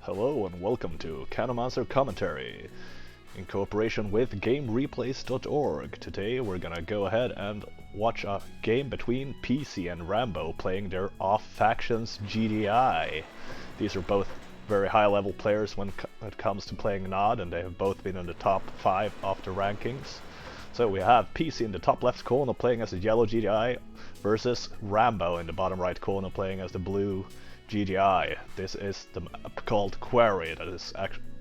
Hello and welcome to Canomancer Commentary in cooperation with GameReplays.org. Today we're gonna go ahead and watch a game between Peasy and Rambo playing their Off-factions GDI. These are both very high level players when it comes to playing NOD, and they have both been in the top 5 of the rankings. So we have Peasy in the top left corner playing as the yellow GDI versus Rambo in the bottom right corner playing as the blue GDI. This is the map called Quarry that is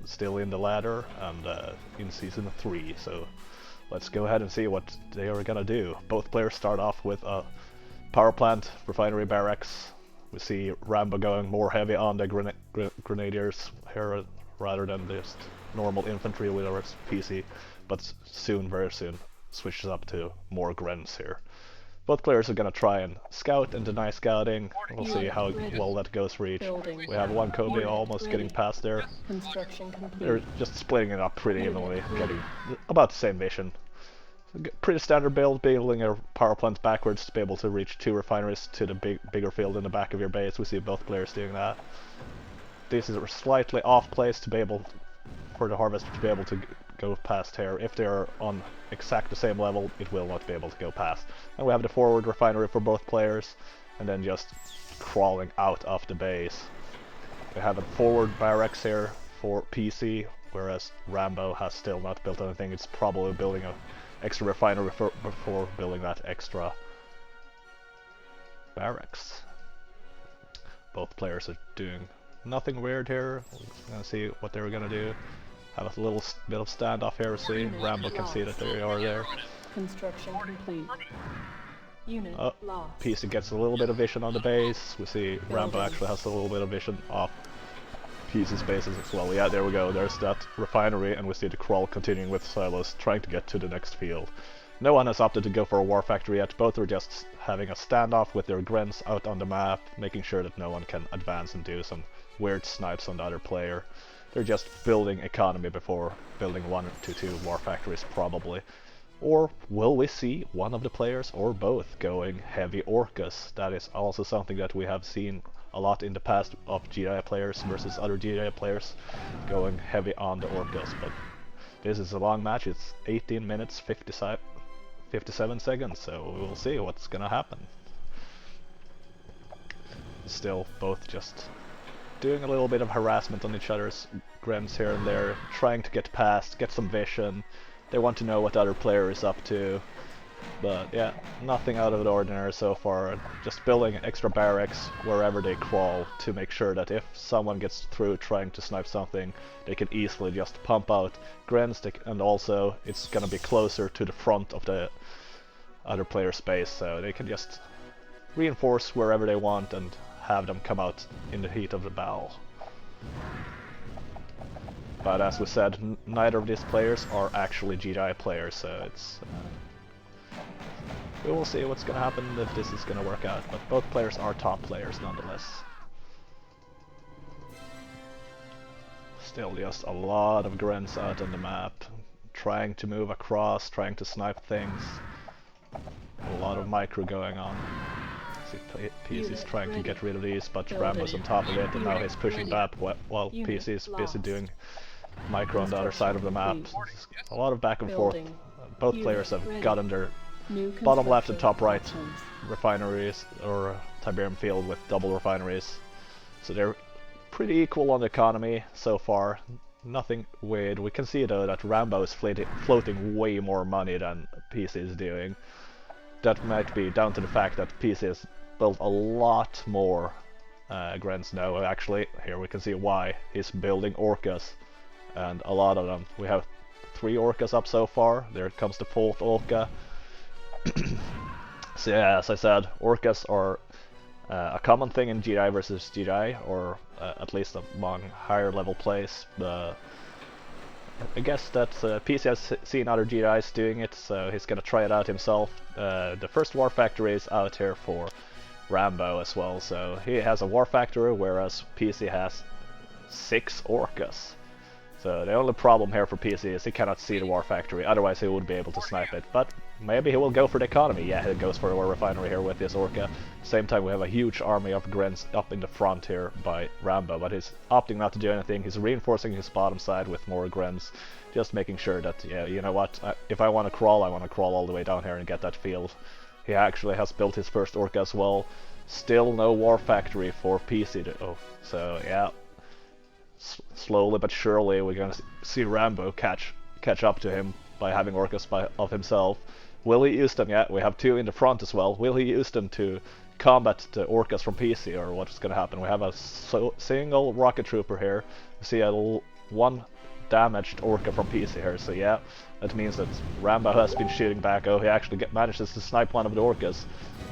still in the ladder and in Season 3, so let's go ahead and see what they are gonna do. Both players start off with a power plant, refinery barracks. We see Rambo going more heavy on the grenadiers here rather than just normal infantry with our Peasy, but soon, very soon, switches up to more grens here. Both players are gonna try and scout and deny scouting. We'll see how well that goes for each. We have one Kobe almost getting past there. They're just splitting it up pretty evenly, getting about the same vision. Pretty standard build, building a power plant backwards to be able to reach 2 refineries to the bigger field in the back of your base. We see both players doing that. This is a slightly off place to be able, for the harvester to be able to go past here. If they are on exact the same level, it will not be able to go past. And we have the forward refinery for both players, and then just crawling out of the base. We have a forward barracks here for Peasy, whereas Rambo has still not built anything. It's probably building an extra refinery before building that extra barracks. Both players are doing nothing weird here. We're gonna see what they're gonna do. Have a little bit of standoff here. See, Rambo can see that they are there. Construction complete. Unit lost. Peasy gets a little bit of vision on the base. We see Rambo actually has a little bit of vision off Peasy's bases as well. Yeah, there we go. There's that refinery, and we see the crawl continuing with silos, trying to get to the next field. No one has opted to go for a war factory yet. Both are just having a standoff with their grens out on the map, making sure that no one can advance and do some weird snipes on the other player. They're just building economy before building 1 to 2 war factories, probably. Or will we see one of the players or both going heavy orcas? That is also something that we have seen a lot in the past of GDI players versus other GDI players going heavy on the orcas. But this is a long match. It's 18 minutes 57 seconds, so we'll see what's gonna happen. Still both just doing a little bit of harassment on each other's grens here and there, trying to get past, get some vision. They want to know what the other player is up to, but yeah, nothing out of the ordinary so far. Just building extra barracks wherever they crawl to make sure that if someone gets through trying to snipe something, they can easily just pump out grens, and also it's gonna be closer to the front of the other player's base, so they can just reinforce wherever they want and have them come out in the heat of the battle. But as we said, neither of these players are actually GDI players, so it's we will see what's gonna happen if this is gonna work out, but both players are top players nonetheless. Still just a lot of grens out on the map, trying to move across, trying to snipe things. A lot of micro going on. Peasy's trying to get rid of these, but Rambo's on top of it, and now he's pushing back while Peasy's busy doing micro on the other side of the map. A lot of back and forth. Both players have gotten their bottom left and top right refineries, or Tiberian field with double refineries. So they're pretty equal on the economy so far. Nothing weird. We can see though that Rambo is floating way more money than Peasy is doing. That might be down to the fact that Peasy has built a lot more grens now. Actually, here we can see why. He's building orcas, and a lot of them. We have 3 orcas up so far. There comes the 4th orca. So yeah, as I said, orcas are a common thing in GDI versus GDI, or at least among higher level plays. I guess that Peasy has seen other GDIs doing it, so he's gonna try it out himself. The first war factory is out here for Rambo as well, so he has a war factory, whereas Peasy has 6 orcas. So the only problem here for Peasy is he cannot see the war factory, otherwise he would be able to snipe it, but maybe he will go for the economy. Yeah, he goes for a refinery here with his Orca. Same time we have a huge army of Grens up in the front here by Rambo, but he's opting not to do anything. He's reinforcing his bottom side with more Grens, just making sure that, yeah, you know what, if I want to crawl, I want to crawl all the way down here and get that field. He actually has built his first Orca as well. Still no war factory for Peasy. So yeah, slowly but surely we're gonna see Rambo catch up to him by having Orcas of himself. Will he use them? Yeah, we have two in the front as well. Will he use them to combat the Orcas from Peasy, or what's gonna happen? We have a single rocket trooper here. We see one damaged Orca from Peasy here, so yeah, that means that Rambo has been shooting back. Oh, he actually manages to snipe one of the Orcas.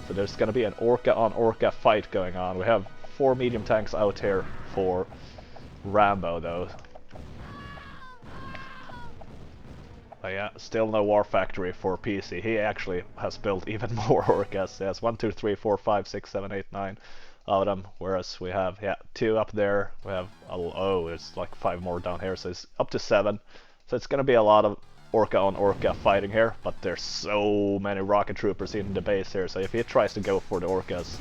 So there's gonna be an Orca on Orca fight going on. We have 4 medium tanks out here for Rambo though. But yeah, still no war factory for Peasy. He actually has built even more Orcas. He has 1, 2, 3, 4, 5, 6, 7, 8, 9 of them, whereas we have 2 up there. We have it's like 5 more down here, so it's up to 7. So it's gonna be a lot of Orca on Orca fighting here, but there's so many rocket troopers in the base here, so if he tries to go for the Orcas,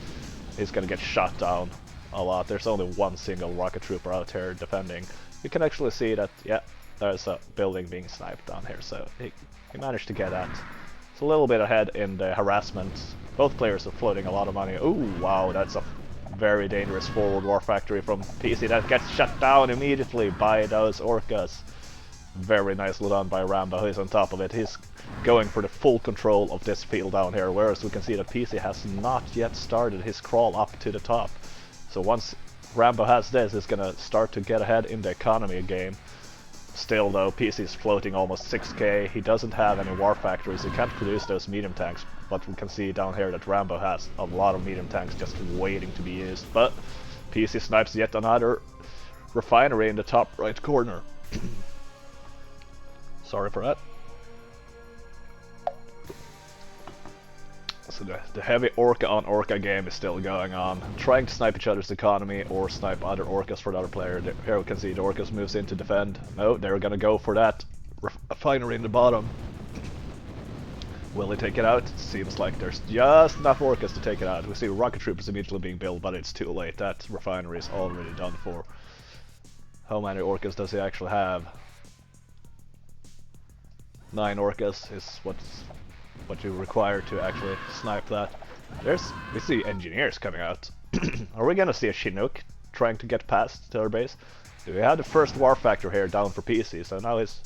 he's gonna get shot down a lot. There's only one single rocket trooper out here defending. You can actually see that, yeah, there's a building being sniped down here, so he managed to get that. It's a little bit ahead in the harassment. Both players are floating a lot of money. Ooh, wow, that's a very dangerous forward war factory from Peasy that gets shut down immediately by those Orcas. Very nicely done by Rambo. He's on top of it. He's going for the full control of this field down here, whereas we can see that Peasy has not yet started his crawl up to the top. So once Rambo has this, he's gonna start to get ahead in the economy game. Still though, Peasy is floating almost 6k. He doesn't have any war factories. He can't produce those medium tanks, but we can see down here that Rambo has a lot of medium tanks just waiting to be used. But Peasy snipes yet another refinery in the top right corner. Sorry for that. So the heavy Orca on Orca game is still going on. Trying to snipe each other's economy or snipe other Orcas for the other player. Here we can see the Orcas moves in to defend. No, they're gonna go for that refinery in the bottom. Will they take it out? Seems like there's just enough Orcas to take it out. We see rocket troopers immediately being built, but it's too late. That refinery is already done for. How many Orcas does he actually have? 9 Orcas is what you require to actually snipe that. We see engineers coming out. Are we gonna see a Chinook trying to get past to our base? Do we have the first war factor here down for Peasy? So now his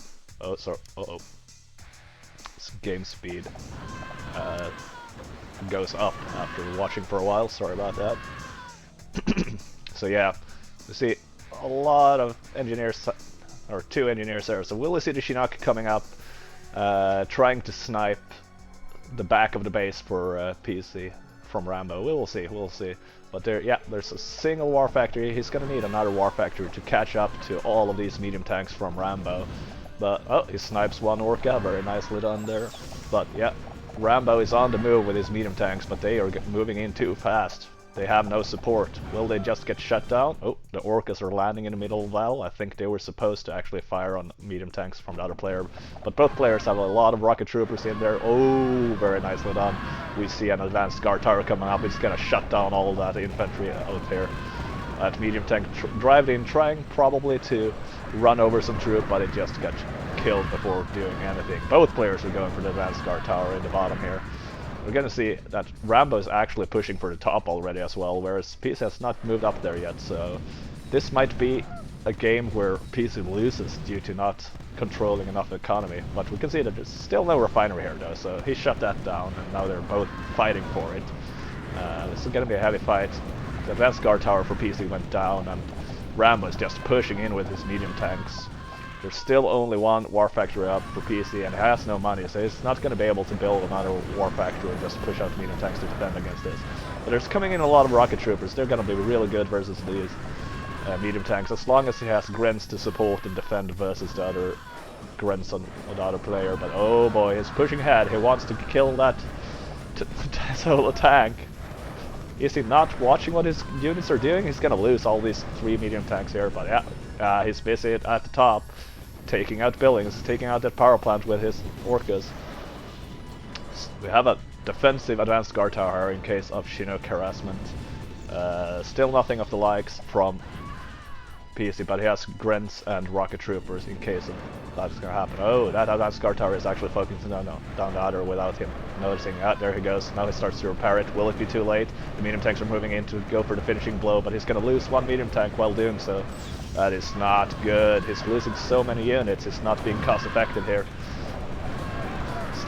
his game speed goes up after watching for a while. Sorry about that. So yeah, we see a lot of engineers, or 2 engineers there. So will we see the Chinook coming up, trying to snipe the back of the base for Peasy from Rambo? We'll see. But there's a single war factory. He's gonna need another war factory to catch up to all of these medium tanks from Rambo. But he snipes one Orca, very nicely done there. But yeah, Rambo is on the move with his medium tanks, but they are moving in too fast. They have no support. Will they just get shut down? Oh, the Orcas are landing in the middle well. I think they were supposed to actually fire on medium tanks from the other player. But both players have a lot of rocket troopers in there. Oh, very nicely done. We see an advanced guard tower coming up. It's gonna shut down all that infantry out here. That medium tank drived in, trying probably to run over some troop, but it just got killed before doing anything. Both players are going for the advanced guard tower in the bottom here. We're gonna see that Rambo is actually pushing for the top already as well, whereas Peasy has not moved up there yet, so this might be a game where Peasy loses due to not controlling enough economy. But we can see that there's still no refinery here though, so he shut that down, and now they're both fighting for it. This is gonna be a heavy fight. The advanced guard tower for Peasy went down, and Rambo is just pushing in with his medium tanks. There's still only one war factory up for Peasy, and he has no money, so he's not going to be able to build another war factory and just push out medium tanks to defend against this. But there's coming in a lot of rocket troopers. They're going to be really good versus these medium tanks, as long as he has Grens to support and defend versus the other Grens on the other player. But oh boy, he's pushing ahead. He wants to kill that solo tank. Is he not watching what his units are doing? He's going to lose all these 3 medium tanks here, but yeah, he's busy at the top, taking out buildings, taking out that power plant with his Orcas. We have a defensive advanced guard tower in case of Chinook harassment. Still nothing of the likes from Peasy, but he has Grents and rocket troopers in case of that's gonna happen. Oh, that advanced guard tower is actually focusing down the other without him noticing. Ah, there he goes. Now he starts to repair it. Will it be too late? The medium tanks are moving in to go for the finishing blow, but he's gonna lose one medium tank while doing so. That is not good. He's losing so many units. It's not being cost effective here.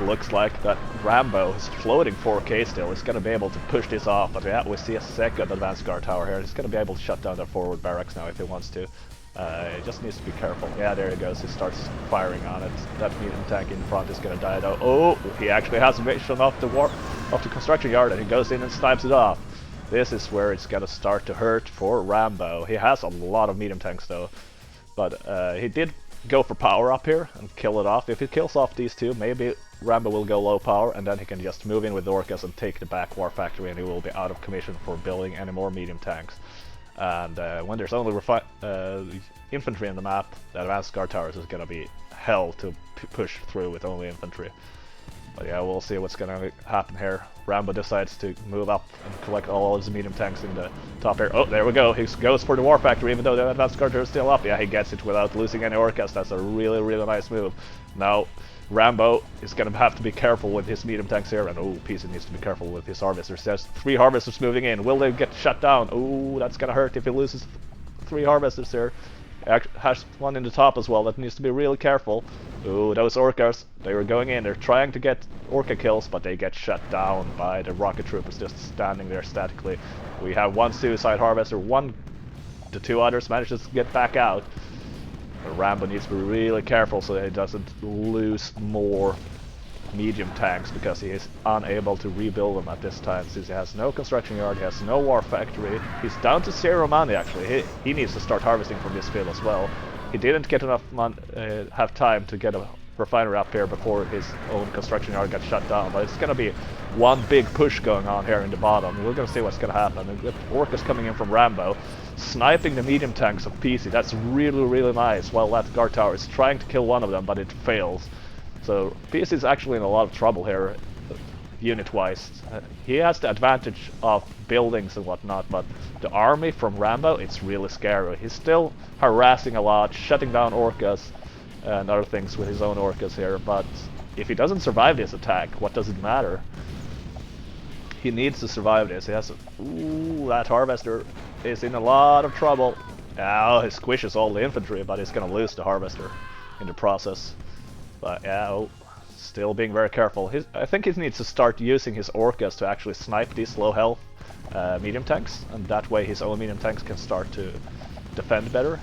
Looks like that Rambo is floating 4K still. He's going to be able to push this off, but yeah, we see a second advanced guard tower here. He's going to be able to shut down their forward barracks now if he wants to. He just needs to be careful. Yeah, there he goes. He starts firing on it. That medium tank in front is going to die though. Oh, he actually has a vision off the construction yard, and he goes in and snipes it off. This is where it's going to start to hurt for Rambo. He has a lot of medium tanks though, but he did go for power up here and kill it off. If he kills off these two, maybe Rambo will go low power, and then he can just move in with Orcas and take the back war factory, and he will be out of commission for building any more medium tanks. And when there's only infantry in the map, the advanced guard towers is gonna be hell to push through with only infantry. But yeah, we'll see what's gonna happen here. Rambo decides to move up and collect all his medium tanks in the top here. Oh, there we go. He goes for the war factory, even though the advanced guard tower is still up. Yeah, he gets it without losing any Orcas. That's a really, really nice move. Now, Rambo is gonna have to be careful with his medium tanks here, and oh, Peasy needs to be careful with his harvesters. There's 3 harvesters moving in. Will they get shut down? Oh, that's gonna hurt if he loses 3 harvesters here. Has one in the top as well that needs to be really careful. Oh, those Orcas, they were going in. They're trying to get Orca kills, but they get shut down by the rocket troopers just standing there statically. We have 1 suicide harvester. The 2 others manages to get back out. But Rambo needs to be really careful so that he doesn't lose more medium tanks, because he is unable to rebuild them at this time since he has no construction yard, he has no war factory. He's down to 0 money actually. He needs to start harvesting from this field as well. He didn't get enough have time to get a refinery up here before his own construction yard got shut down, but it's gonna be one big push going on here in the bottom. We're gonna see what's gonna happen. The Orcas coming in from Rambo, sniping the medium tanks of Peasy. That's really, really nice, while that guard tower is trying to kill one of them, but it fails. So Peasy is actually in a lot of trouble here, unit-wise. He has the advantage of buildings and whatnot, but the army from Rambo, it's really scary. He's still harassing a lot, shutting down Orcas and other things with his own Orcas here, but if he doesn't survive this attack, what does it matter? He needs to survive this. He has a... Ooh, that harvester is in a lot of trouble. Now he squishes all the infantry, but he's gonna lose the harvester in the process. But yeah, oh, still being very careful. I think he needs to start using his Orcas to actually snipe these low health medium tanks, and that way his own medium tanks can start to defend better.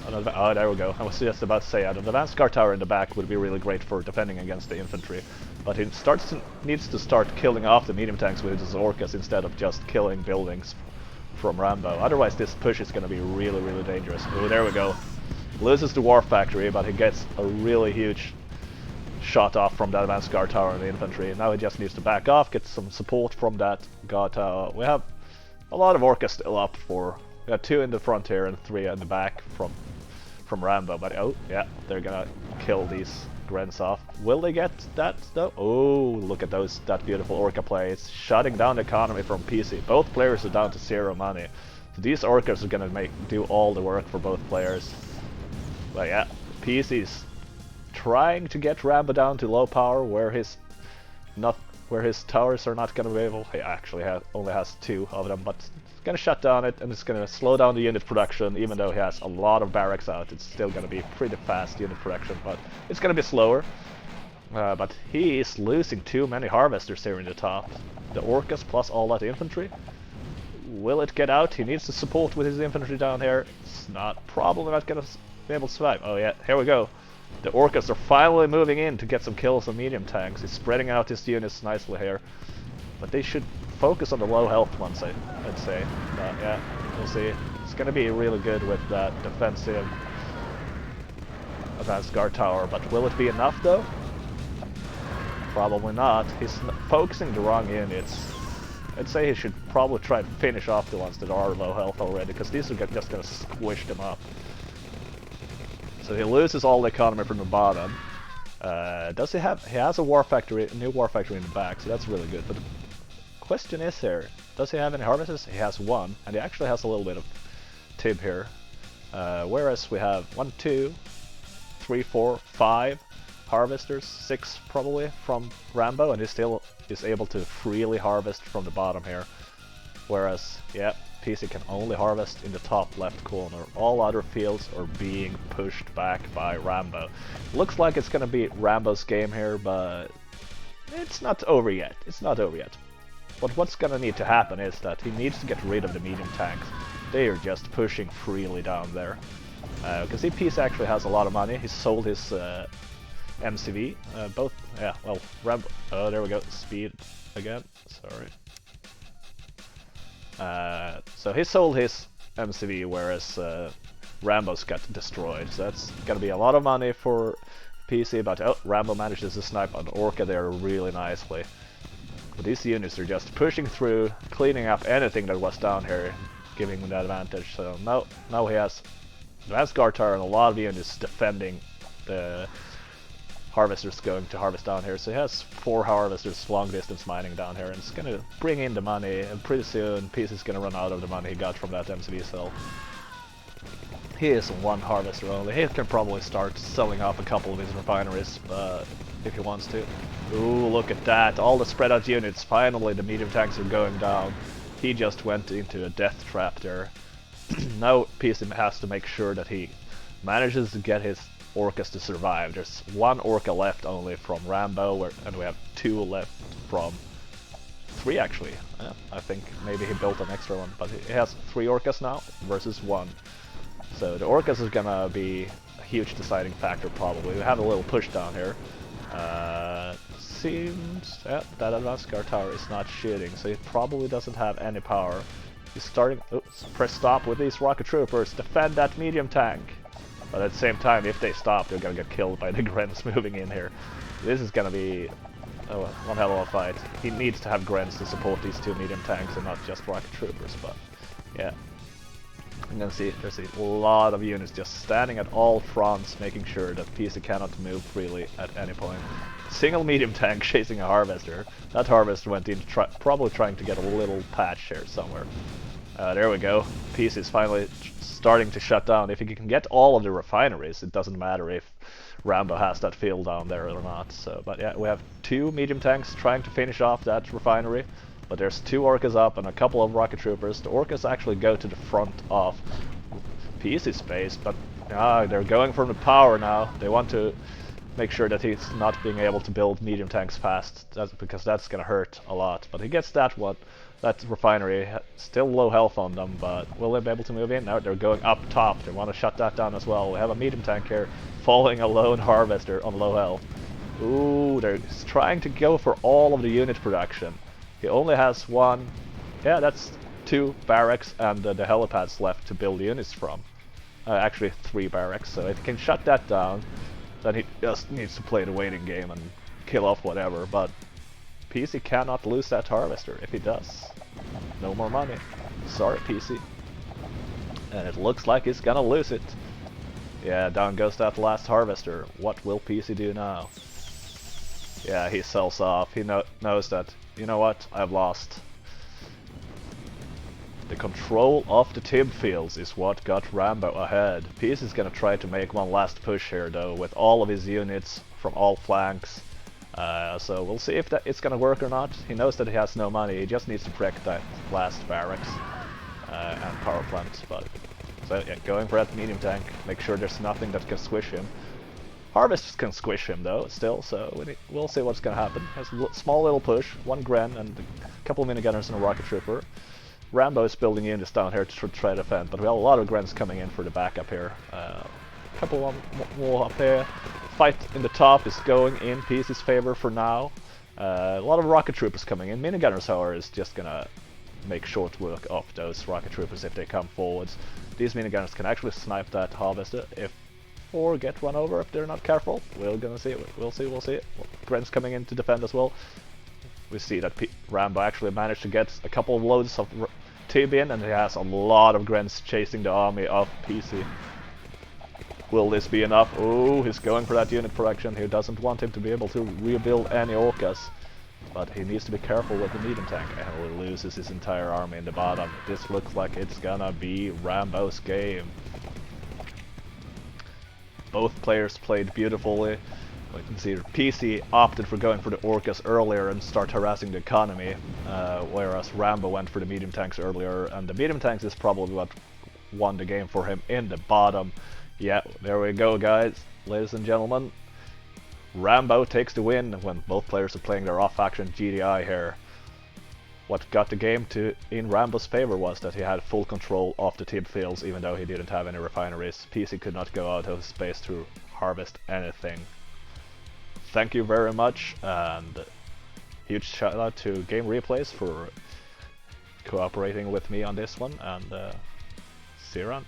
Oh, there we go. I was just about to say, an advanced guard tower in the back would be really great for defending against the infantry, but he needs to start killing off the medium tanks with his Orcas instead of just killing buildings from Rambo. Otherwise this push is going to be really, really dangerous. Oh, there we go. Loses the war factory, but he gets a really huge shot off from that advanced guard tower and the infantry. Now he just needs to back off, get some support from that guard tower. We have a lot of Orcas still up for... We got 2 in the front here and 3 in the back from Rambo, but oh yeah, they're gonna kill these Grents off. Will they get that though? Oh, look at that beautiful Orca play. It's shutting down the economy from Peasy. Both players are down to 0 money. So these Orcas are gonna do all the work for both players. But yeah, Peasy's trying to get Rambo down to low power where his towers are not gonna be able. He actually only has 2 of them, but gonna shut down it, and it's gonna slow down the unit production. Even though he has a lot of barracks out, it's still gonna be pretty fast unit production, but it's gonna be slower. But he is losing too many harvesters here in the top. The Orcas plus all that infantry. Will it get out? He needs to support with his infantry down here. It's probably not gonna be able to survive. Oh yeah, here we go. The Orcas are finally moving in to get some kills on medium tanks. He's spreading out his units nicely here. But they should focus on the low health ones, I'd say. But yeah, we'll see. It's gonna be really good with that defensive advanced guard tower, but will it be enough though? Probably not. He's focusing the wrong units. I'd say he should probably try to finish off the ones that are low health already, because these are just gonna squish them up. So he loses all the economy from the bottom. Does he have? He has a war factory, a new war factory in the back, so that's really good. But the question is here, does he have any harvesters? He has one, and he actually has a little bit of Tib here. Whereas we have 1, 2, 3, 4, 5 harvesters, 6 probably from Rambo, and he still is able to freely harvest from the bottom here. Whereas, yeah, Peasy can only harvest in the top left corner. All other fields are being pushed back by Rambo. Looks like it's gonna be Rambo's game here, but it's not over yet. It's not over yet. But what's gonna need to happen is that he needs to get rid of the medium tanks. They are just pushing freely down there. You can see Peasy actually has a lot of money. He sold his MCV. Both, yeah, well, Rambo. Oh, there we go. Speed again. Sorry. So he sold his MCV, whereas Rambo's got destroyed. So that's gonna be a lot of money for Peasy, but oh, Rambo manages to snipe an Orca there really nicely. But these units are just pushing through, cleaning up anything that was down here, giving him the advantage. So now he has advanced guard tower and a lot of units defending the harvesters going to harvest down here. So he has 4 harvesters long distance mining down here, and it's gonna bring in the money, and pretty soon Peasy's gonna run out of the money he got from that MCV sell. He is 1 harvester only. He can probably start selling off a couple of his refineries if he wants to. Ooh, look at that, all the spread out units. Finally the medium tanks are going down. He just went into a death trap there. Now Peasy has to make sure that he manages to get his Orcas to survive. There's 1 Orca left only from Rambo, and we have 2 left from 3 actually. I think maybe he built an extra one, but he has 3 Orcas now versus 1. So the Orcas is gonna be a huge deciding factor probably. We have a little push down here. Seems that advanced guard tower is not shooting, so he probably doesn't have any power. He's starting. Oops, press stop with these rocket troopers. Defend that medium tank. But at the same time, if they stop, they're gonna get killed by the Grens moving in here. This is gonna be one hell of a fight. He needs to have Grens to support these 2 medium tanks and not just rocket troopers. But yeah, you can see there's a lot of units just standing at all fronts, making sure that Peasy cannot move freely at any point. Single medium tank chasing a harvester. That harvester went in probably trying to get a little patch here somewhere. There we go. Peasy is finally starting to shut down. If he can get all of the refineries, it doesn't matter if Rambo has that field down there or not. So, but yeah, we have 2 medium tanks trying to finish off that refinery. But there's 2 Orcas up and a couple of rocket troopers. The Orcas actually go to the front of Peasy's base, but they're going for the power now. They want to make sure that he's not being able to build medium tanks fast, because that's gonna hurt a lot. But he gets that one. That refinery, still low health on them, but will they be able to move in? No, they're going up top. They want to shut that down as well. We have a medium tank here, following a lone harvester on low health. Ooh, they're trying to go for all of the unit production. He only has 1, yeah, that's 2 barracks and the helipads left to build units from. Actually 3 barracks, so if he can shut that down, then he just needs to play the waiting game and kill off whatever, but Peasy cannot lose that harvester. If he does, no more money. Sorry, Peasy. And it looks like he's gonna lose it. Yeah, down goes that last harvester. What will Peasy do now? Yeah, he sells off. He knows that, you know what, I've lost. The control of the Tib fields is what got Rambo ahead. Peasy's gonna try to make one last push here though, with all of his units from all flanks. So we'll see if it's gonna work or not. He knows that he has no money, he just needs to protect that last barracks and power plant. But so yeah, going for that medium tank, make sure there's nothing that can squish him. Harvesters can squish him though, still, so we'll see what's gonna happen. Has a small little push, 1 Gren and a couple of minigunners and a rocket trooper. Rambo is building units down here to try to defend, but we have a lot of Grens coming in for the backup here. A couple more up here. Fight in the top is going in Peasy's favor for now. A lot of rocket troopers coming in. Minigunners, however, is just gonna make short work of those rocket troopers if they come forwards. These minigunners can actually snipe that harvester or get run over if they're not careful. We're gonna see. We'll see. Grens coming in to defend as well. We see that Rambo actually managed to get a couple of loads of Tiberian, and he has a lot of Grens chasing the army of Peasy. Will this be enough? Oh, he's going for that unit correction. He doesn't want him to be able to rebuild any orcas. But he needs to be careful with the medium tank, and he loses his entire army in the bottom. This looks like it's gonna be Rambo's game. Both players played beautifully. You can see Peasy opted for going for the orcas earlier and start harassing the economy, whereas Rambo went for the medium tanks earlier, and the medium tanks is probably what won the game for him in the bottom. Yeah, there we go, guys, ladies and gentlemen. Rambo takes the win when both players are playing their off-faction GDI here. What got the game in Rambo's favor was that he had full control of the Tib fields, even though he didn't have any refineries. Peasy could not go out of space to harvest anything. Thank you very much, and huge shout out to Game Replays for cooperating with me on this one, and see you around.